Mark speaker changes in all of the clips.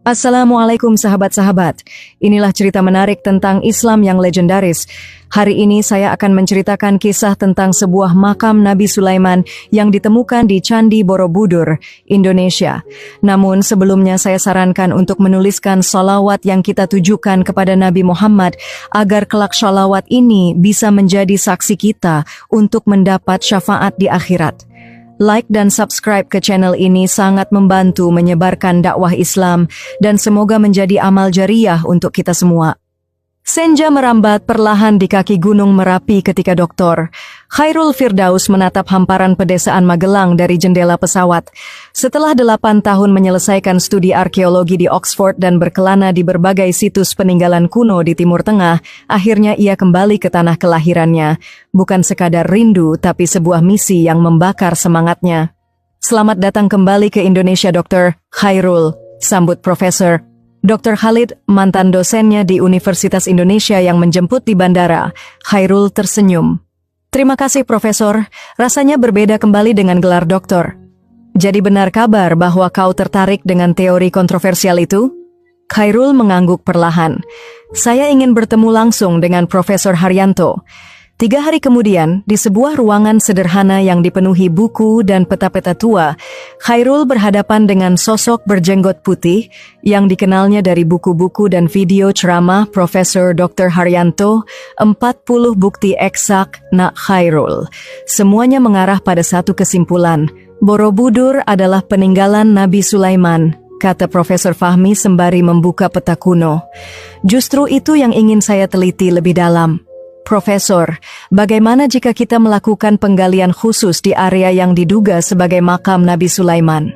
Speaker 1: Assalamualaikum sahabat-sahabat. Inilah cerita menarik tentang Islam yang legendaris. Hari ini saya akan menceritakan kisah tentang sebuah makam Nabi Sulaiman yang ditemukan di Candi Borobudur, Indonesia. Namun sebelumnya saya sarankan untuk menuliskan sholawat yang kita tujukan kepada Nabi Muhammad agar kelak sholawat ini bisa menjadi saksi kita untuk mendapat syafaat di akhirat. Like dan subscribe ke channel ini sangat membantu menyebarkan dakwah Islam dan semoga menjadi amal jariah untuk kita semua. Senja merambat perlahan di kaki Gunung Merapi ketika Dr. Khairul Firdaus menatap hamparan pedesaan Magelang dari jendela pesawat. Setelah 8 tahun menyelesaikan studi arkeologi di Oxford dan berkelana di berbagai situs peninggalan kuno di Timur Tengah, akhirnya ia kembali ke tanah kelahirannya. Bukan sekadar rindu, tapi sebuah misi yang membakar semangatnya. Selamat datang kembali ke Indonesia, Dr. Khairul, sambut Profesor Dr. Khalid, mantan dosennya di Universitas Indonesia yang menjemput di bandara. Khairul tersenyum. Terima kasih, Profesor. Rasanya berbeda kembali dengan gelar doktor. Jadi benar kabar bahwa kau tertarik dengan teori kontroversial itu? Khairul mengangguk perlahan. Saya ingin bertemu langsung dengan Profesor Haryanto. 3 hari kemudian, di sebuah ruangan sederhana yang dipenuhi buku dan peta-peta tua, Khairul berhadapan dengan sosok berjenggot putih yang dikenalnya dari buku-buku dan video ceramah Profesor Dr. Haryanto, 40 bukti eksak Nak Khairul. Semuanya mengarah pada satu kesimpulan, Borobudur adalah peninggalan Nabi Sulaiman, kata Profesor Fahmi sembari membuka peta kuno. Justru itu yang ingin saya teliti lebih dalam. Profesor, bagaimana jika kita melakukan penggalian khusus di area yang diduga sebagai makam Nabi Sulaiman?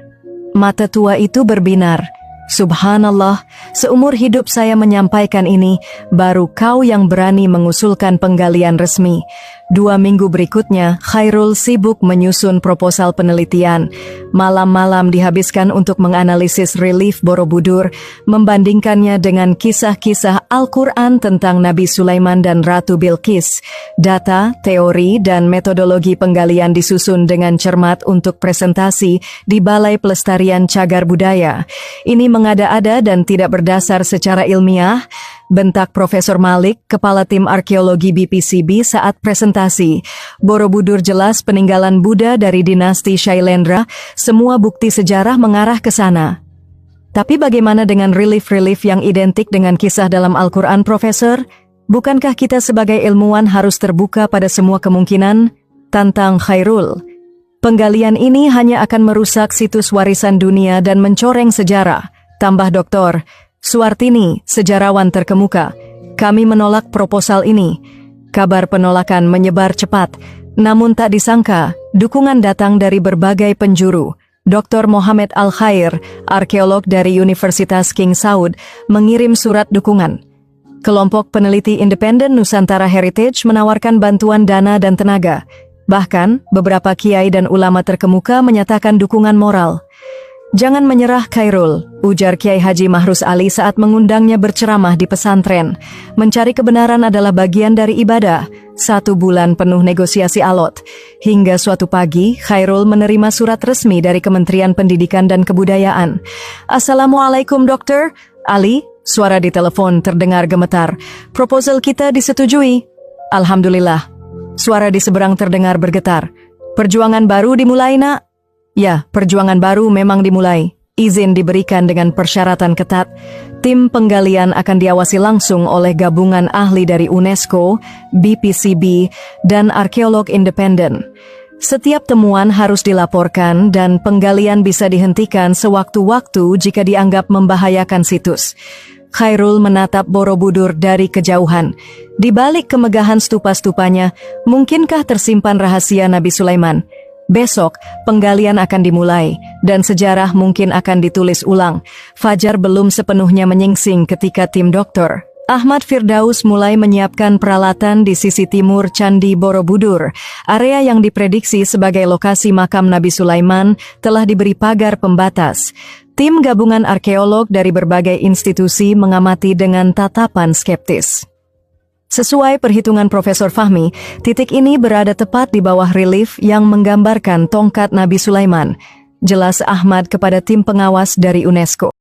Speaker 1: Mata tua itu berbinar. Subhanallah, seumur hidup saya menyampaikan ini, baru kau yang berani mengusulkan penggalian resmi. 2 minggu berikutnya, Khairul sibuk menyusun proposal penelitian. Malam-malam dihabiskan untuk menganalisis relief Borobudur, membandingkannya dengan kisah-kisah Al-Quran tentang Nabi Sulaiman dan Ratu Bilqis. Data, teori, dan metodologi penggalian disusun dengan cermat untuk presentasi di Balai Pelestarian Cagar Budaya. Ini mengada-ada dan tidak berdasar secara ilmiah, bentak Profesor Malik, kepala tim arkeologi BPCB saat presentasi. Borobudur jelas peninggalan Buddha dari dinasti Shailendra, semua bukti sejarah mengarah ke sana. Tapi bagaimana dengan relief-relief yang identik dengan kisah dalam Al-Quran, Profesor? Bukankah kita sebagai ilmuwan harus terbuka pada semua kemungkinan? Tantang Khairul. Penggalian ini hanya akan merusak situs warisan dunia dan mencoreng sejarah, tambah Doktor Suartini, sejarawan terkemuka. Kami menolak proposal ini. Kabar penolakan menyebar cepat, namun tak disangka, dukungan datang dari berbagai penjuru. Dr. Mohamed Al-Khair, arkeolog dari Universitas King Saud, mengirim surat dukungan. Kelompok peneliti independen Nusantara Heritage menawarkan bantuan dana dan tenaga. Bahkan, beberapa kiai dan ulama terkemuka menyatakan dukungan moral. Jangan menyerah Khairul, ujar Kiai Haji Mahrus Ali saat mengundangnya berceramah di pesantren. Mencari kebenaran adalah bagian dari ibadah. 1 bulan penuh negosiasi alot. Hingga suatu pagi, Khairul menerima surat resmi dari Kementerian Pendidikan dan Kebudayaan. Assalamualaikum Dokter. Ali, suara di telepon terdengar gemetar. Proposal kita disetujui. Alhamdulillah. Suara di seberang terdengar bergetar. Perjuangan baru dimulai, Nak. Ya, perjuangan baru memang dimulai. Izin diberikan dengan persyaratan ketat. Tim penggalian akan diawasi langsung oleh gabungan ahli dari UNESCO, BPCB, dan arkeolog independen. Setiap temuan harus dilaporkan dan penggalian bisa dihentikan sewaktu-waktu jika dianggap membahayakan situs. Khairul menatap Borobudur dari kejauhan. Di balik kemegahan stupa-stupanya, mungkinkah tersimpan rahasia Nabi Sulaiman? Besok, penggalian akan dimulai, dan sejarah mungkin akan ditulis ulang. Fajar belum sepenuhnya menyingsing ketika tim Dr. Ahmad Firdaus mulai menyiapkan peralatan di sisi timur Candi Borobudur. Area yang diprediksi sebagai lokasi makam Nabi Sulaiman telah diberi pagar pembatas. Tim gabungan arkeolog dari berbagai institusi mengamati dengan tatapan skeptis. Sesuai perhitungan Profesor Fahmi, titik ini berada tepat di bawah relief yang menggambarkan tongkat Nabi Sulaiman. Jelas Ahmad kepada tim pengawas dari UNESCO.